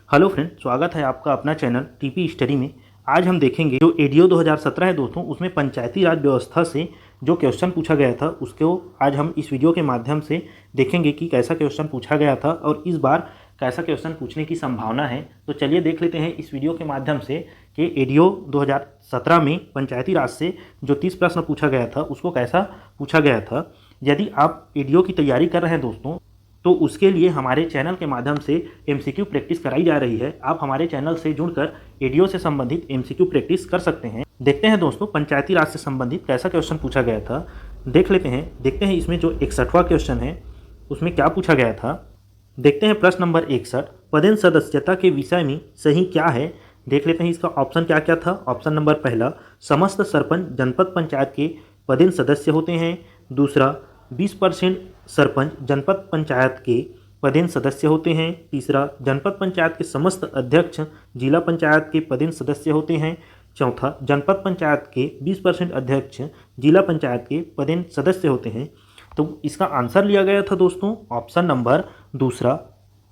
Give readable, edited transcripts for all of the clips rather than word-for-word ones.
Hello friend, स्वागत है आपका अपना चैनल टीपी स्टडी में। आज हम देखेंगे जो एडीओ 2017 है दोस्तों, उसमें पंचायती राज व्यवस्था से जो क्वेश्चन पूछा गया था उसको आज हम इस वीडियो के माध्यम से देखेंगे कि कैसा क्वेश्चन पूछा गया था और इस बार कैसा क्वेश्चन पूछने की संभावना है। तो चलिए देख लेते हैं इस वीडियो के माध्यम से कि एडीओ 2017 में पंचायती राज से जो 30 प्रश्न पूछा गया था उसको कैसा पूछा गया था। यदि आप एडीओ की तैयारी कर रहे हैं दोस्तों, तो उसके लिए हमारे चैनल के माध्यम से एमसीक्यू प्रैक्टिस कराई जा रही है। आप हमारे चैनल से जुड़कर एडीओ से संबंधित एमसीक्यू प्रैक्टिस कर सकते हैं। देखते हैं दोस्तों पंचायती राज से संबंधित कैसा क्वेश्चन पूछा गया था, देख लेते हैं। देखते हैं इसमें जो 61वां क्वेश्चन है उसमें क्या पूछा गया था। देखते हैं प्रश्न नंबर 61, पदेन सदस्यता के विषय में सही क्या है। देख लेते हैं इसका ऑप्शन क्या क्या था। ऑप्शन नंबर पहला, समस्त सरपंच जनपद पंचायत के पदेन सदस्य होते हैं। दूसरा, 20% सरपंच जनपद पंचायत के पदेन सदस्य होते हैं। तीसरा, जनपद पंचायत के समस्त अध्यक्ष जिला पंचायत के पदेन सदस्य होते हैं। चौथा, जनपद पंचायत के 20% अध्यक्ष जिला पंचायत के पदेन सदस्य होते हैं। तो इसका आंसर लिया गया था दोस्तों ऑप्शन नंबर दूसरा,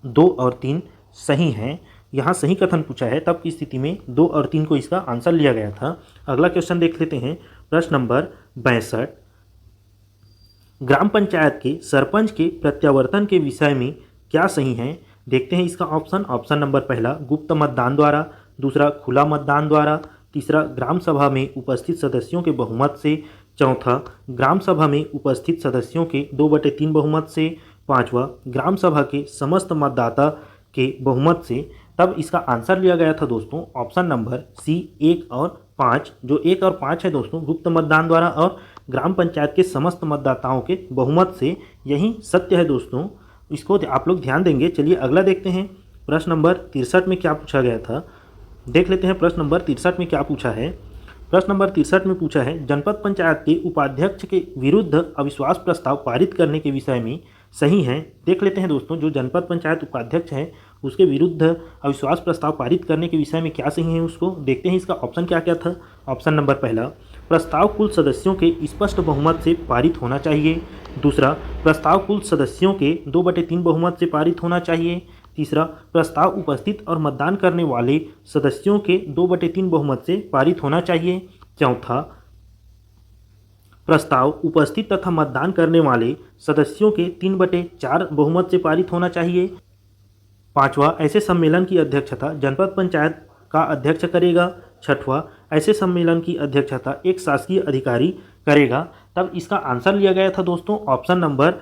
2 और 3 सही हैं। यहाँ सही कथन पूछा है, तब की स्थिति में 2 और 3 को इसका आंसर लिया गया था। अगला क्वेश्चन देख लेते हैं, प्रश्न नंबर 62, ग्राम पंचायत के सरपंच के प्रत्यावर्तन के विषय में क्या सही है। देखते हैं इसका ऑप्शन नंबर पहला, गुप्त मतदान द्वारा। दूसरा, खुला मतदान द्वारा। तीसरा, ग्राम सभा में उपस्थित सदस्यों के बहुमत से। चौथा, ग्राम सभा में उपस्थित सदस्यों के 2/3 बहुमत से। पांचवा, ग्राम सभा के समस्त मतदाता के बहुमत से। तब इसका आंसर लिया गया था दोस्तों ऑप्शन नंबर सी, 1 और 5। जो 1 और 5 है दोस्तों, गुप्त मतदान द्वारा और ग्राम पंचायत के समस्त मतदाताओं के बहुमत से, यही सत्य है दोस्तों। इसको आप लोग ध्यान देंगे। चलिए अगला देखते हैं, प्रश्न नंबर 63 में क्या पूछा गया था। देख लेते हैं प्रश्न नंबर 63 में क्या पूछा है। प्रश्न नंबर 63 में पूछा है, जनपद पंचायत के उपाध्यक्ष के विरुद्ध अविश्वास प्रस्ताव पारित करने के विषय में सही है। देख लेते हैं दोस्तों, जो जनपद पंचायत उपाध्यक्ष है उसके विरुद्ध अविश्वास प्रस्ताव पारित करने के विषय में क्या सही है उसको देखते हैं। इसका ऑप्शन क्या क्या था। ऑप्शन नंबर पहला, प्रस्ताव कुल सदस्यों के स्पष्ट बहुमत से पारित होना चाहिए। दूसरा, प्रस्ताव कुल सदस्यों के 2/3 बहुमत से पारित होना चाहिए। तीसरा, प्रस्ताव उपस्थित और मतदान करने वाले सदस्यों के 2/3 बहुमत से पारित होना चाहिए। चौथा, प्रस्ताव उपस्थित तथा मतदान करने वाले सदस्यों के 3/4 बहुमत से पारित होना चाहिए। पांचवा, ऐसे सम्मेलन की अध्यक्षता जनपद पंचायत का अध्यक्ष करेगा। छठवां, ऐसे सम्मेलन की अध्यक्षता एक शासकीय अधिकारी करेगा। तब इसका आंसर लिया गया था दोस्तों ऑप्शन नंबर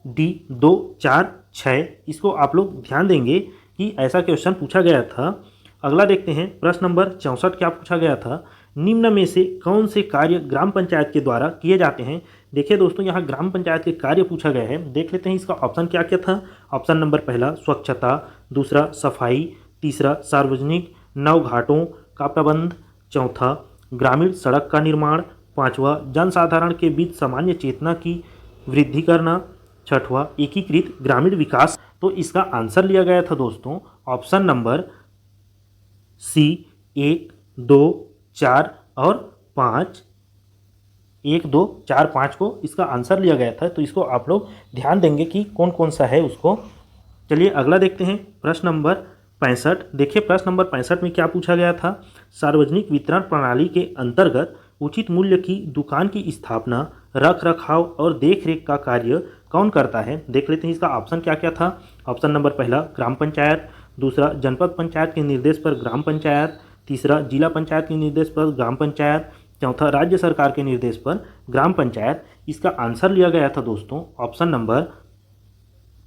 डी, 2, 4, 6। इसको आप लोग ध्यान देंगे कि ऐसा क्वेश्चन पूछा गया था। अगला देखते हैं, प्रश्न नंबर 64 क्या पूछा गया था। निम्न में से कौन से कार्य ग्राम पंचायत के द्वारा किए जाते हैं। देखिए दोस्तों, यहाँ ग्राम पंचायत के कार्य पूछा गया है। देख लेते हैं इसका ऑप्शन क्या क्या था। ऑप्शन नंबर पहला, स्वच्छता। दूसरा, सफाई। तीसरा, सार्वजनिक नव घाटों का प्रबंध। चौथा, ग्रामीण सड़क का निर्माण। पांचवा, जनसाधारण के बीच सामान्य चेतना की वृद्धि करना। छठवां, एकीकृत ग्रामीण विकास। तो इसका आंसर लिया गया था दोस्तों ऑप्शन नंबर सी, 1, 2, 4 और 5। 1, 2, 4, 5 को इसका आंसर लिया गया था। तो इसको आप लोग ध्यान देंगे कि कौन कौन सा है उसको। चलिए अगला देखते हैं, प्रश्न नंबर 65। देखिए प्रश्न नंबर 65 में क्या पूछा गया था। सार्वजनिक वितरण प्रणाली के अंतर्गत उचित मूल्य की दुकान की स्थापना, रख रखाव और देखरेख का कार्य कौन करता है। देख लेते हैं इसका ऑप्शन क्या क्या था। ऑप्शन नंबर पहला, ग्राम पंचायत। दूसरा, जनपद पंचायत के निर्देश पर ग्राम पंचायत। तीसरा, जिला पंचायत के निर्देश पर ग्राम पंचायत। चौथा, राज्य सरकार के निर्देश पर ग्राम पंचायत। इसका आंसर लिया गया था दोस्तों ऑप्शन नंबर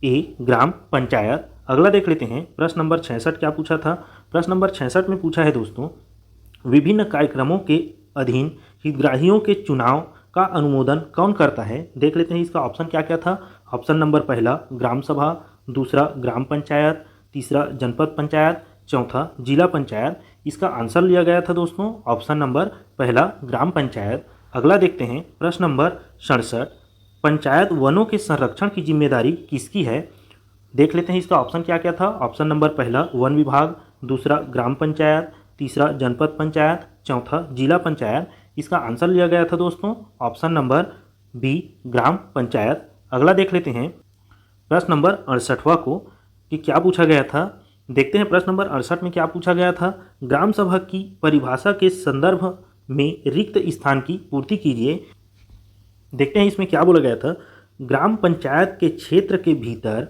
ए, ग्राम पंचायत। अगला देख लेते हैं, प्रश्न नंबर 66 क्या पूछा था। प्रश्न नंबर 66 में पूछा है दोस्तों, विभिन्न कार्यक्रमों के अधीन हितग्राहियों के चुनाव का अनुमोदन कौन करता है। देख लेते हैं इसका ऑप्शन क्या क्या था। ऑप्शन नंबर पहला, ग्राम सभा। दूसरा, ग्राम पंचायत। तीसरा, जनपद पंचायत। चौथा, जिला पंचायत। इसका आंसर लिया गया था दोस्तों ऑप्शन नंबर पहला, ग्राम पंचायत। अगला देखते हैं, प्रश्न नंबर 67, पंचायत वनों के संरक्षण की जिम्मेदारी किसकी है। देख लेते हैं इसका ऑप्शन क्या क्या था। ऑप्शन नंबर पहला, वन विभाग। दूसरा, ग्राम पंचायत। तीसरा, जनपद पंचायत। चौथा, जिला पंचायत। इसका आंसर लिया गया था दोस्तों ऑप्शन नंबर बी, ग्राम पंचायत। अगला देख लेते हैं, प्रश्न नंबर 68वां को कि क्या पूछा गया था। देखते हैं प्रश्न नंबर 68 में क्या पूछा गया था। ग्राम सभा की परिभाषा के संदर्भ में रिक्त स्थान की पूर्ति कीजिए। देखते हैं इसमें क्या बोला गया था। ग्राम पंचायत के क्षेत्र के भीतर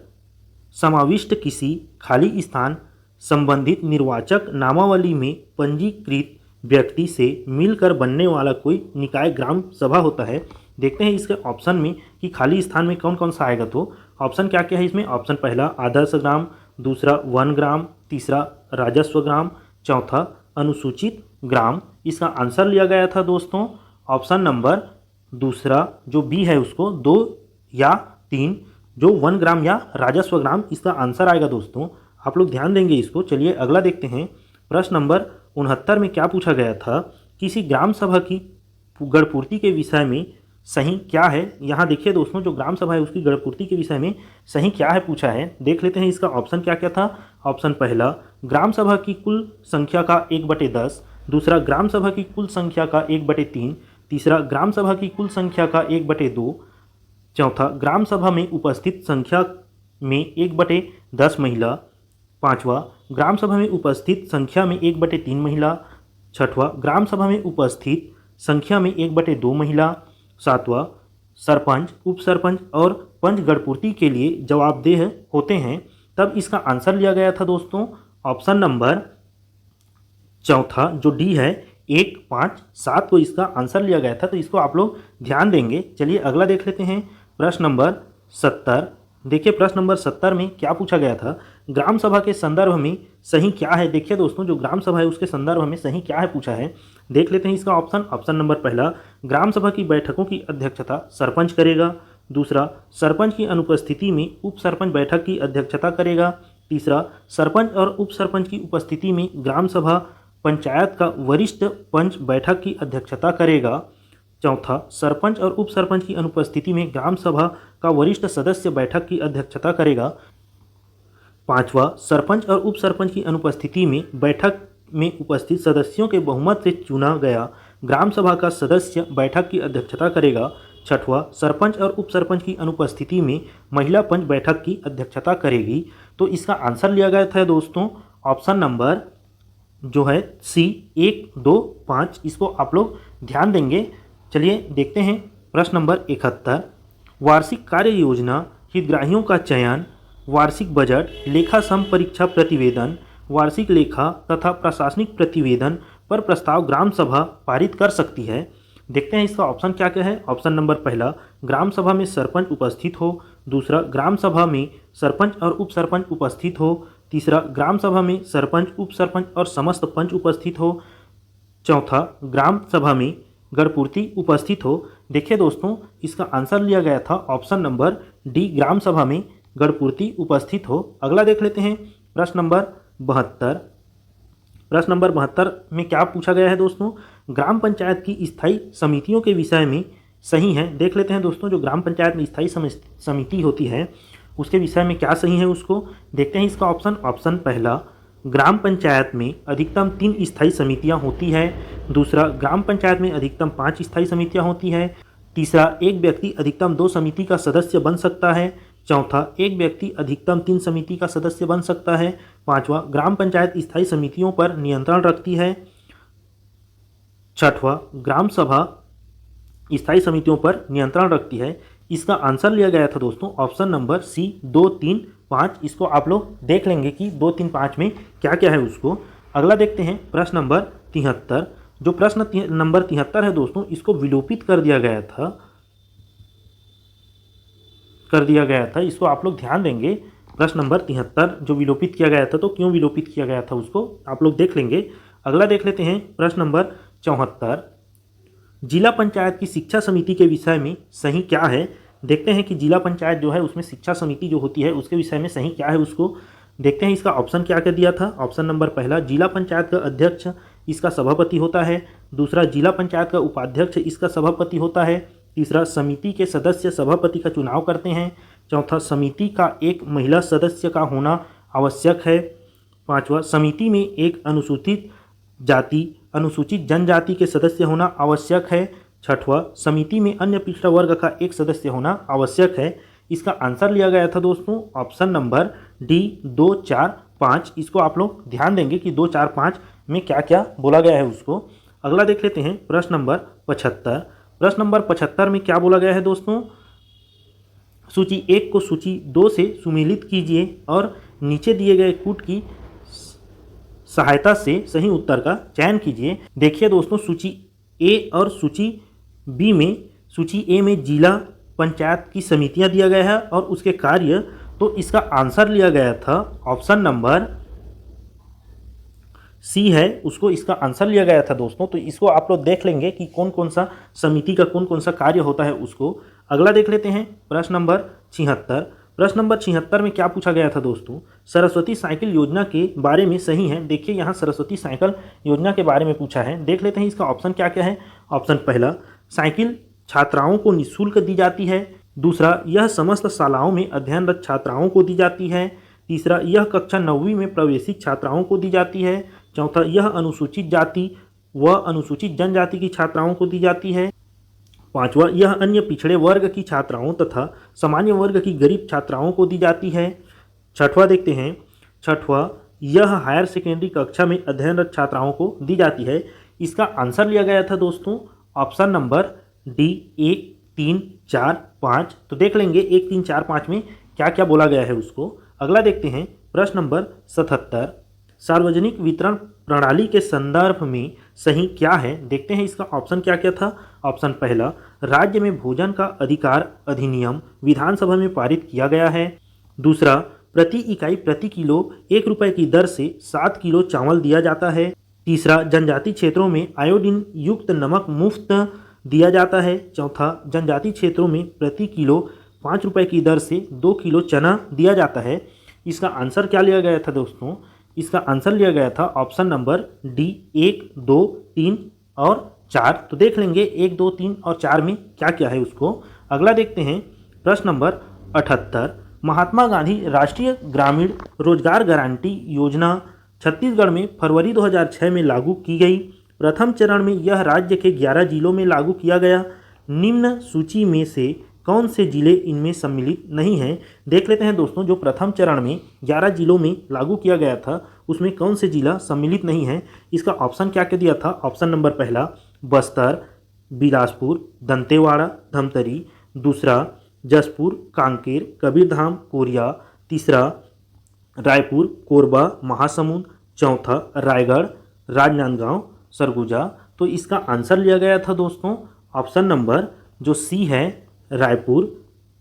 समाविष्ट किसी खाली स्थान संबंधित निर्वाचक नामावली में पंजीकृत व्यक्ति से मिलकर बनने वाला कोई निकाय ग्राम सभा होता है। देखते हैं इसके ऑप्शन में कि खाली स्थान में कौन कौन सा आएगा। तो ऑप्शन क्या क्या है इसमें। ऑप्शन पहला आदर्श ग्राम, दूसरा वन ग्राम, तीसरा राजस्व ग्राम, चौथा अनुसूचित ग्राम। इसका आंसर लिया गया था दोस्तों ऑप्शन नंबर दूसरा जो बी है उसको 2 या 3 जो वन ग्राम या राजस्व ग्राम इसका आंसर आएगा दोस्तों। आप लोग ध्यान देंगे इसको। चलिए अगला देखते हैं। प्रश्न नंबर 69 में क्या पूछा गया था। किसी ग्राम सभा की गढ़पूर्ति के विषय में सही क्या है। यहाँ देखिए दोस्तों जो ग्राम सभा है उसकी गढ़पूर्ति के विषय में सही क्या है पूछा है। देख लेते हैं इसका ऑप्शन क्या क्या था। ऑप्शन पहला ग्राम सभा की कुल संख्या का 1/10, दूसरा ग्राम सभा की कुल संख्या का 1/3, तीसरा ग्राम सभा की कुल संख्या का 1/2, चौथा ग्राम सभा में उपस्थित संख्या में 1/10 महिला, पांचवा ग्राम सभा में उपस्थित संख्या में 1/3 महिला, छठवां ग्राम सभा में उपस्थित संख्या में 1/2 महिला, सातवां सरपंच, उप सरपंच और पंच गढ़पूर्ति के लिए जवाबदेह होते हैं। तब इसका आंसर लिया गया था दोस्तों ऑप्शन नंबर चौथा जो डी है 1, 5, 7 को इसका आंसर लिया गया था। तो इसको आप लोग ध्यान देंगे। चलिए अगला देख लेते हैं। प्रश्न नंबर 70। देखिए प्रश्न नंबर 70 में क्या पूछा गया था। ग्राम सभा के संदर्भ में सही क्या है। देखिए दोस्तों जो ग्राम सभा है उसके संदर्भ में सही क्या है पूछा है। देख लेते हैं इसका ऑप्शन। ऑप्शन नंबर पहला ग्राम सभा की बैठकों की अध्यक्षता सरपंच करेगा, दूसरा सरपंच की अनुपस्थिति में उप सरपंच बैठक की अध्यक्षता करेगा, तीसरा सरपंच और उप सरपंच की उपस्थिति में ग्राम सभा पंचायत का वरिष्ठ पंच बैठक की अध्यक्षता करेगा, चौथा सरपंच और उप सरपंच की अनुपस्थिति में ग्राम सभा का वरिष्ठ सदस्य बैठक की अध्यक्षता करेगा, पांचवा सरपंच और उप सरपंच की अनुपस्थिति में बैठक में उपस्थित सदस्यों के बहुमत से चुना गया ग्राम सभा का सदस्य बैठक की अध्यक्षता करेगा, छठवां सरपंच और उप सरपंच की अनुपस्थिति में महिला पंच बैठक की अध्यक्षता करेगी। तो इसका आंसर लिया गया था दोस्तों ऑप्शन नंबर जो है सी 1, 2, 5। इसको आप लोग ध्यान देंगे। चलिए देखते हैं प्रश्न नंबर 71। वार्षिक कार्य योजना, हितग्राहियों का चयन, वार्षिक बजट, लेखा सम परीक्षा प्रतिवेदन, वार्षिक लेखा तथा प्रशासनिक प्रतिवेदन पर प्रस्ताव ग्राम सभा पारित कर सकती है। देखते हैं इसका ऑप्शन क्या क्या है। ऑप्शन नंबर पहला ग्राम सभा में सरपंच उपस्थित हो, दूसरा ग्राम सभा में सरपंच और उप सरपंच उपस्थित हो, तीसरा ग्राम सभा में सरपंच, उप सरपंच और समस्त पंच उपस्थित हो, चौथा ग्राम सभा में गढ़पूर्ति उपस्थित हो। देखिए दोस्तों इसका आंसर लिया गया था ऑप्शन नंबर डी ग्राम सभा में गढ़पूर्ति उपस्थित हो। अगला देख लेते हैं प्रश्न नंबर 72। प्रश्न नंबर 72 में क्या पूछा गया है दोस्तों। ग्राम पंचायत की स्थायी समितियों के विषय में सही है। देख लेते हैं दोस्तों जो ग्राम पंचायत में स्थायी समिति होती है उसके विषय में क्या सही है उसको देखते हैं। इसका ऑप्शन। ऑप्शन पहला ग्राम पंचायत में अधिकतम 3 स्थायी समितियां होती है, दूसरा ग्राम पंचायत में अधिकतम 5 स्थायी समितियां होती है, तीसरा एक व्यक्ति अधिकतम 2 समिति का सदस्य बन सकता है, चौथा एक व्यक्ति अधिकतम 3 समिति का सदस्य बन सकता है, पांचवा ग्राम पंचायत स्थायी समितियों पर नियंत्रण रखती है, छठवां ग्राम सभा स्थायी समितियों पर नियंत्रण रखती है। इसका आंसर लिया गया था दोस्तों ऑप्शन नंबर सी 2, 3, 5। इसको आप लोग देख लेंगे कि 2, 3, 5 में क्या क्या है उसको। अगला देखते हैं प्रश्न नंबर 73। जो प्रश्न नंबर 73 है दोस्तों इसको विलोपित कर दिया गया था इसको आप लोग ध्यान देंगे। प्रश्न नंबर 73 जो विलोपित किया गया था तो क्यों विलोपित किया गया था उसको आप लोग देख लेंगे। अगला देख लेते हैं प्रश्न नंबर 74। जिला पंचायत की शिक्षा समिति के विषय में सही क्या है। देखते हैं कि जिला पंचायत जो है उसमें शिक्षा समिति जो होती है उसके विषय में सही क्या है उसको देखते हैं। इसका ऑप्शन क्या कर दिया था। ऑप्शन नंबर पहला जिला पंचायत का अध्यक्ष इसका सभापति होता है, दूसरा जिला पंचायत का उपाध्यक्ष इसका सभापति होता है, तीसरा समिति के सदस्य सभापति का चुनाव करते हैं, चौथा समिति का एक महिला सदस्य का होना आवश्यक है, पांचवा समिति में एक अनुसूचित जनजाति के सदस्य होना आवश्यक है, छठवां समिति में अन्य पिछड़ा वर्ग का एक सदस्य होना आवश्यक है। इसका आंसर लिया गया था दोस्तों ऑप्शन नंबर डी 2, 4, 5, इसको आप लोग ध्यान देंगे कि 2, 4, 5 में क्या क्या बोला गया है उसको। अगला देख लेते हैं प्रश्न नंबर 75। प्रश्न नंबर 75 में क्या बोला गया है दोस्तों, सूची 1 को सूची 2 से सुमेलित कीजिए और नीचे दिए गए कूट की सहायता से सही उत्तर का चयन कीजिए। देखिए दोस्तों, सूची ए और सूची बी में, सूची ए में जिला पंचायत की समितियां दिया गया है और उसके कार्य, तो इसका आंसर लिया गया था ऑप्शन नंबर सी है, उसको इसका आंसर लिया गया था दोस्तों। तो इसको आप लोग देख लेंगे कि कौन कौन सा समिति का कौन कौन सा कार्य होता है उसको। अगला देख लेते हैं प्रश्न नंबर 76। प्रश्न नंबर 76 में क्या पूछा गया था दोस्तों, सरस्वती साइकिल योजना के बारे में सही है। देखिए यहाँ सरस्वती साइकिल योजना के बारे में पूछा है, देख लेते हैं इसका ऑप्शन क्या क्या है। ऑप्शन पहला, साइकिल छात्राओं को निःशुल्क दी जाती है। दूसरा, यह समस्त शालाओं में अध्ययनरत छात्राओं को दी जाती है। तीसरा, यह कक्षा 9वीं में प्रवेशित छात्राओं को दी जाती है। चौथा, यह अनुसूचित जाति व अनुसूचित जनजाति की छात्राओं को दी जाती है। पांचवा, यह अन्य पिछड़े वर्ग की छात्राओं तथा सामान्य वर्ग की गरीब छात्राओं को दी जाती है। छठवां देखते हैं, छठवां, यह हायर सेकेंडरी कक्षा में अध्ययनरत छात्राओं को दी जाती है। इसका आंसर लिया गया था दोस्तों ऑप्शन नंबर डी, 1, 3, 4, 5। तो देख लेंगे 1, 3, 4, 5 में क्या क्या बोला गया है उसको। अगला देखते हैं प्रश्न नंबर 77। सार्वजनिक वितरण प्रणाली के संदर्भ में सही क्या है, देखते हैं इसका ऑप्शन क्या क्या था। ऑप्शन पहला, राज्य में भोजन का अधिकार अधिनियम विधानसभा में पारित किया गया है। दूसरा, प्रति इकाई प्रति किलो 1 रुपये की दर से 7 किलो चावल दिया जाता है। तीसरा, जनजाति क्षेत्रों में आयोडीन युक्त नमक मुफ्त दिया जाता है। चौथा, जनजाति क्षेत्रों में प्रति किलो 5 रुपये की दर से 2 किलो चना दिया जाता है। इसका आंसर क्या लिया गया था दोस्तों, इसका आंसर लिया गया था ऑप्शन नंबर डी, 1, 2, 3 और 4। तो देख लेंगे 1, 2, 3 और 4 में क्या क्या है उसको। अगला देखते हैं प्रश्न नंबर 78। महात्मा गांधी राष्ट्रीय ग्रामीण रोजगार गारंटी योजना छत्तीसगढ़ में फरवरी 2006 में लागू की गई। प्रथम चरण में यह राज्य के 11 जिलों में लागू किया गया। निम्न सूची में से कौन से जिले इनमें सम्मिलित नहीं हैं। देख लेते हैं दोस्तों, जो प्रथम चरण में 11 जिलों में लागू किया गया था उसमें कौन से जिला सम्मिलित नहीं है। इसका ऑप्शन क्या क्या दिया था। ऑप्शन नंबर पहला, बस्तर, बिलासपुर, दंतेवाड़ा, धमतरी। दूसरा, जसपुर, कांकेर, कबीरधाम, कोरिया। तीसरा, रायपुर, कोरबा, महासमुंद। चौथा, रायगढ़, राजनांदगांव, सरगुजा। तो इसका आंसर लिया गया था दोस्तों ऑप्शन नंबर जो सी है, रायपुर,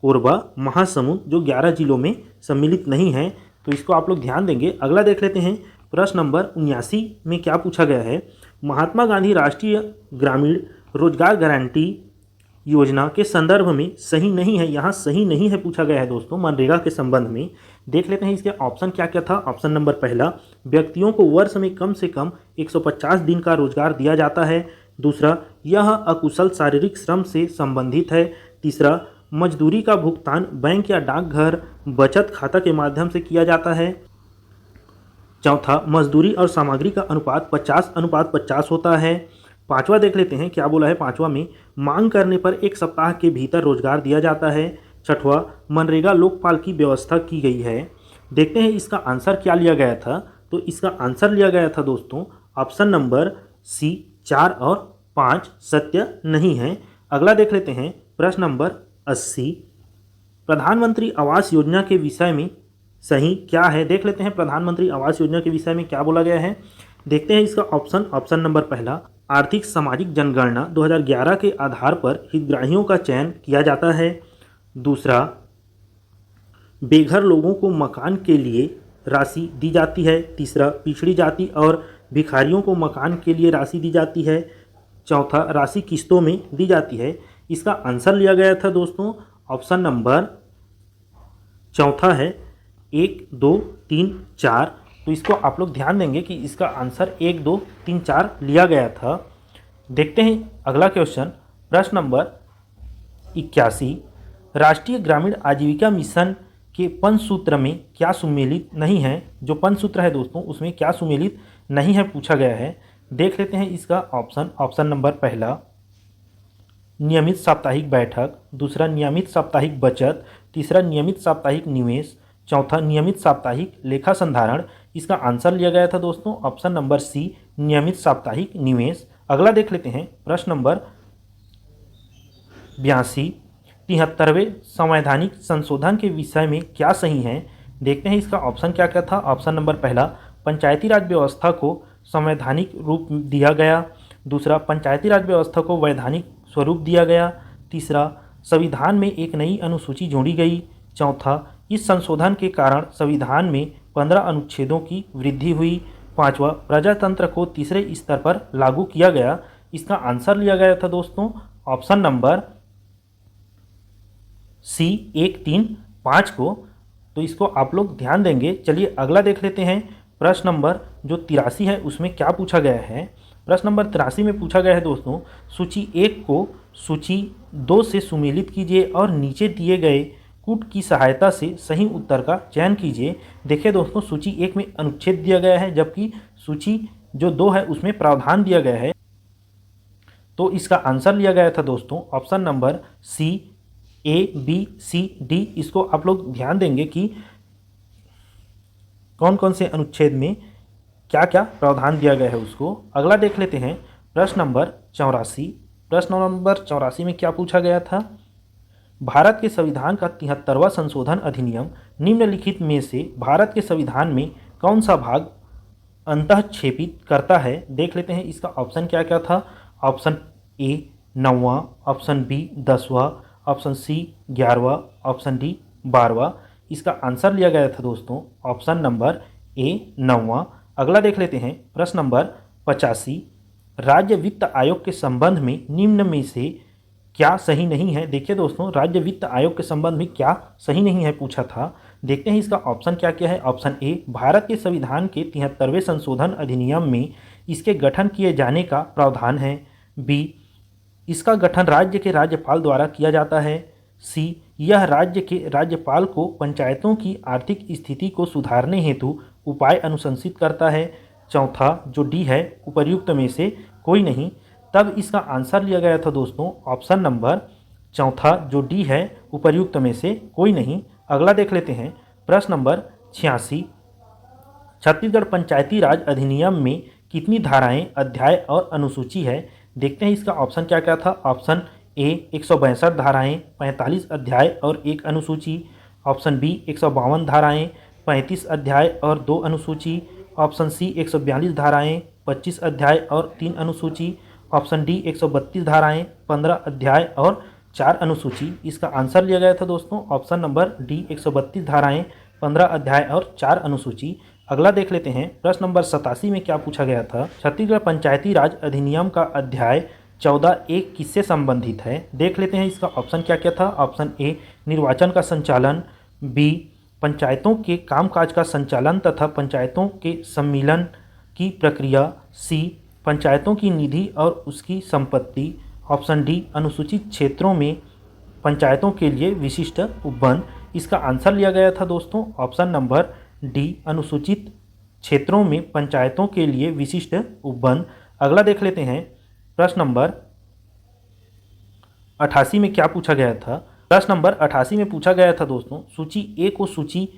कोरबा, महासमुंद, जो 11 जिलों में सम्मिलित नहीं है। तो इसको आप लोग ध्यान देंगे। अगला देख लेते हैं प्रश्न नंबर 79 में क्या पूछा गया है। महात्मा गांधी राष्ट्रीय ग्रामीण रोजगार गारंटी योजना के संदर्भ में सही नहीं है, यहाँ सही नहीं है पूछा गया है दोस्तों मनरेगा के संबंध में। देख लेते हैं इसके ऑप्शन क्या क्या था। ऑप्शन नंबर पहला, व्यक्तियों को वर्ष में कम से कम 150 दिन का रोजगार दिया जाता है। दूसरा, यह अकुशल शारीरिक श्रम से संबंधित है। तीसरा, मजदूरी का भुगतान बैंक या डाकघर बचत खाता के माध्यम से किया जाता है। चौथा, मजदूरी और सामग्री का अनुपात 50:50 होता है। पांचवा देख लेते हैं क्या बोला है। पांचवा में मांग करने पर 1 सप्ताह के भीतर रोजगार दिया जाता है। छठवा, मनरेगा लोकपाल की व्यवस्था की गई है। देखते हैं इसका आंसर क्या लिया गया था। तो इसका आंसर लिया गया था दोस्तों ऑप्शन नंबर सी, 4 और 5 सत्य नहीं है। अगला देख लेते हैं प्रश्न नंबर 80। प्रधानमंत्री आवास योजना के विषय में सही क्या है। देख लेते हैं प्रधानमंत्री आवास योजना के विषय में क्या बोला गया है। देखते हैं इसका ऑप्शन नंबर पहला, आर्थिक सामाजिक जनगणना 2011 के आधार पर हितग्राहियों का चयन किया जाता है। दूसरा, बेघर लोगों को मकान के लिए राशि दी जाती है। तीसरा, पिछड़ी जाति और भिखारियों को मकान के लिए राशि दी जाती है। चौथा, राशि किस्तों में दी जाती है। इसका आंसर लिया गया था दोस्तों ऑप्शन नंबर चौथा है, 1, 2, 3, 4। तो इसको आप लोग ध्यान देंगे कि इसका आंसर 1, 2, 3, 4 लिया गया था। देखते हैं अगला क्वेश्चन प्रश्न नंबर 81। राष्ट्रीय ग्रामीण आजीविका मिशन के पंचसूत्र में क्या सुमेलित नहीं है। जो पंचसूत्र है दोस्तों उसमें क्या सुमेलित नहीं है पूछा गया है। देख लेते हैं इसका ऑप्शन नंबर पहला, नियमित साप्ताहिक बैठक। दूसरा, नियमित साप्ताहिक बचत। तीसरा, नियमित साप्ताहिक निवेश। चौथा, नियमित साप्ताहिक लेखा संधारण। इसका आंसर लिया गया था दोस्तों ऑप्शन नंबर सी, नियमित साप्ताहिक निवेश। अगला देख लेते हैं प्रश्न नंबर 82, 73वें संवैधानिक संशोधन के विषय में क्या सही है। देखते हैं इसका ऑप्शन क्या क्या था। ऑप्शन नंबर पहला, पंचायती राज व्यवस्था को संवैधानिक रूप दिया गया। दूसरा, पंचायती राज व्यवस्था को वैधानिक स्वरूप दिया गया। तीसरा, संविधान में एक नई अनुसूची जोड़ी गई। चौथा, इस संशोधन के कारण संविधान में 15 अनुच्छेदों की वृद्धि हुई। पांचवा, प्रजातंत्र को तीसरे स्तर पर लागू किया गया। इसका आंसर लिया गया था दोस्तों ऑप्शन नंबर सी, 1, 3, 5 को। तो इसको आप लोग ध्यान देंगे। चलिए अगला देख लेते हैं। प्रश्न नंबर जो 83 है उसमें क्या पूछा गया है। प्रश्न नंबर 83 में पूछा गया है दोस्तों, सूची 1 को सूची 2 से सुमेलित कीजिए और नीचे दिए गए कूट की सहायता से सही उत्तर का चयन कीजिए। देखिए दोस्तों, सूची 1 में अनुच्छेद दिया गया है, जबकि सूची जो 2 है उसमें प्रावधान दिया गया है। तो इसका आंसर लिया गया था दोस्तों ऑप्शन नंबर सी, ए, बी, सी, डी। इसको आप लोग ध्यान देंगे कि कौन कौन से अनुच्छेद में क्या क्या प्रावधान दिया गया है उसको। अगला देख लेते हैं प्रश्न नंबर 84। प्रश्न नंबर 84 में क्या पूछा गया था। भारत के संविधान का 73वां संशोधन अधिनियम निम्नलिखित में से भारत के संविधान में कौन सा भाग अंतःक्षेपित करता है। देख लेते हैं इसका ऑप्शन क्या क्या था। ऑप्शन ए 9वां, ऑप्शन बी 10वां, ऑप्शन सी 11वां, ऑप्शन डी 12वां। इसका आंसर लिया गया था दोस्तों ऑप्शन नंबर ए 9वां। अगला देख लेते हैं प्रश्न नंबर 85, राज्य वित्त आयोग के संबंध में निम्न में से क्या सही नहीं है। देखिए दोस्तों, राज्य वित्त आयोग के संबंध में क्या सही नहीं है पूछा था। देखते हैं इसका ऑप्शन क्या क्या है। ऑप्शन ए, भारत के संविधान के 73वें संशोधन अधिनियम में इसके गठन किए जाने का प्रावधान है। बी, इसका गठन राज्य के राज्यपाल द्वारा किया जाता है। सी, यह राज्य के राज्यपाल को पंचायतों की आर्थिक स्थिति को सुधारने हेतु उपाय अनुशंसित करता है। चौथा जो डी है, उपर्युक्त में से कोई नहीं। तब इसका आंसर लिया गया था दोस्तों ऑप्शन नंबर चौथा जो डी है, उपर्युक्त में से कोई नहीं। अगला देख लेते हैं प्रश्न नंबर 86, छत्तीसगढ़ पंचायती राज अधिनियम में कितनी धाराएं, अध्याय और अनुसूची है। देखते हैं इसका ऑप्शन क्या क्या था। ऑप्शन ए 162 धाराएं, 45 अध्याय और 1 अनुसूची। ऑप्शन बी 152 धाराएं, 35 अध्याय और 2 अनुसूची। ऑप्शन सी 142 धाराएं, 25 अध्याय और 3 अनुसूची। ऑप्शन डी 132 धाराएं, 15 अध्याय और 4 अनुसूची। इसका आंसर लिया गया था दोस्तों ऑप्शन नंबर डी 132 धाराएं, 15 अध्याय और 4 अनुसूची। अगला देख लेते हैं प्रश्न नंबर 87 में क्या पूछा गया था। छत्तीसगढ़ पंचायती राज अधिनियम का अध्याय 14 एक किससे संबंधित है। देख लेते हैं इसका ऑप्शन क्या क्या था। ऑप्शन ए, निर्वाचन का संचालन। बी, पंचायतों के कामकाज का संचालन तथा पंचायतों के सम्मिलन की प्रक्रिया। सी, पंचायतों की निधि और उसकी संपत्ति। ऑप्शन डी, अनुसूचित क्षेत्रों में पंचायतों के लिए विशिष्ट उपवन। इसका आंसर लिया गया था दोस्तों ऑप्शन नंबर डी, अनुसूचित क्षेत्रों में पंचायतों के लिए विशिष्ट उपवन। अगला देख लेते हैं प्रश्न नंबर 88 में क्या पूछा गया था। प्रश्न नंबर 88 में पूछा गया था दोस्तों, सूची ए को सूची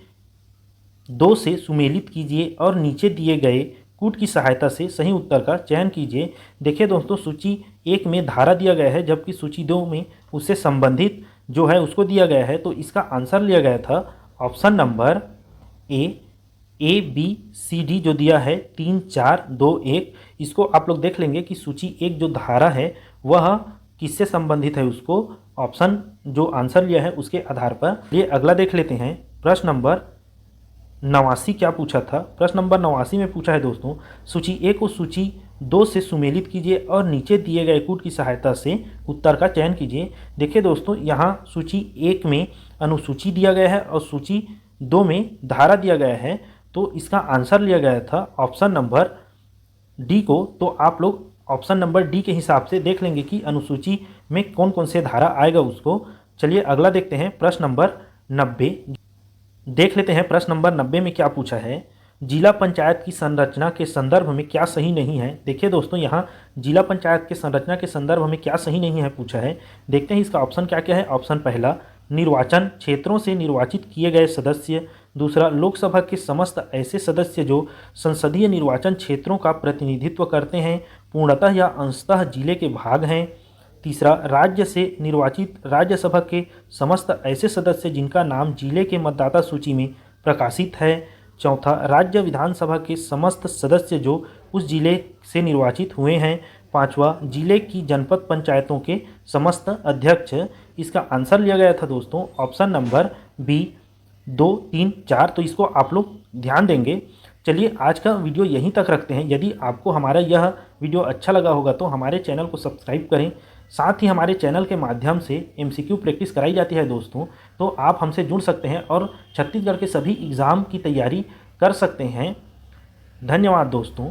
2 से सुमेलित कीजिए और नीचे दिए गए कूट की सहायता से सही उत्तर का चयन कीजिए। देखिए दोस्तों, सूची 1 में धारा दिया गया है, जबकि सूची 2 में उससे संबंधित जो है उसको दिया गया है। तो इसका आंसर लिया गया था option number A, B, C, D जो दिया है 3, 4, 2, 1। इसको आप लोग देख लेंगे कि सूची 1 जो धारा है वह किससे संबंधित है, उसको ऑप्शन जो आंसर लिया है उसके आधार पर। ये अगला देख लेते हैं प्रश्न नंबर 89 क्या पूछा था। प्रश्न नंबर 89 में पूछा है दोस्तों, सूची ए को सूची 2 से सुमेलित कीजिए और नीचे दिए गए कूट की सहायता से उत्तर का चयन कीजिए। देखिए दोस्तों, यहाँ सूची 1 में अनुसूची दिया गया है और सूची 2 में धारा दिया गया है। तो इसका आंसर लिया गया था ऑप्शन नंबर डी को। तो आप लोग ऑप्शन नंबर डी के हिसाब से देख लेंगे कि अनुसूची में कौन कौन से धारा आएगा उसको। चलिए अगला देखते हैं प्रश्न नंबर 90। देख लेते हैं प्रश्न नंबर 90 में क्या पूछा है। जिला पंचायत की संरचना के संदर्भ में क्या सही नहीं है। देखिए दोस्तों, यहाँ जिला पंचायत के संरचना के संदर्भ में क्या सही नहीं है पूछा है। देखते हैं इसका ऑप्शन क्या क्या है। ऑप्शन पहला, निर्वाचन क्षेत्रों से निर्वाचित किए गए सदस्य। दूसरा, लोकसभा के समस्त ऐसे सदस्य जो संसदीय निर्वाचन क्षेत्रों का प्रतिनिधित्व करते हैं, पूर्णतः या अंशतः जिले के भाग हैं। तीसरा, राज्य से निर्वाचित राज्यसभा के समस्त ऐसे सदस्य जिनका नाम जिले के मतदाता सूची में प्रकाशित है। चौथा, राज्य विधानसभा के समस्त सदस्य जो उस जिले से निर्वाचित हुए हैं। पांचवा, जिले की जनपद पंचायतों के समस्त अध्यक्ष। इसका आंसर लिया गया था दोस्तों ऑप्शन नंबर बी 2, 3, 4। तो इसको आप लोग ध्यान देंगे। चलिए आज का वीडियो यहीं तक रखते हैं। यदि आपको हमारा यह वीडियो अच्छा लगा होगा तो हमारे चैनल को सब्सक्राइब करें। साथ ही हमारे चैनल के माध्यम से MCQ प्रैक्टिस कराई जाती है दोस्तों, तो आप हमसे जुड़ सकते हैं और छत्तीसगढ़ के सभी एग्ज़ाम की तैयारी कर सकते हैं। धन्यवाद दोस्तों।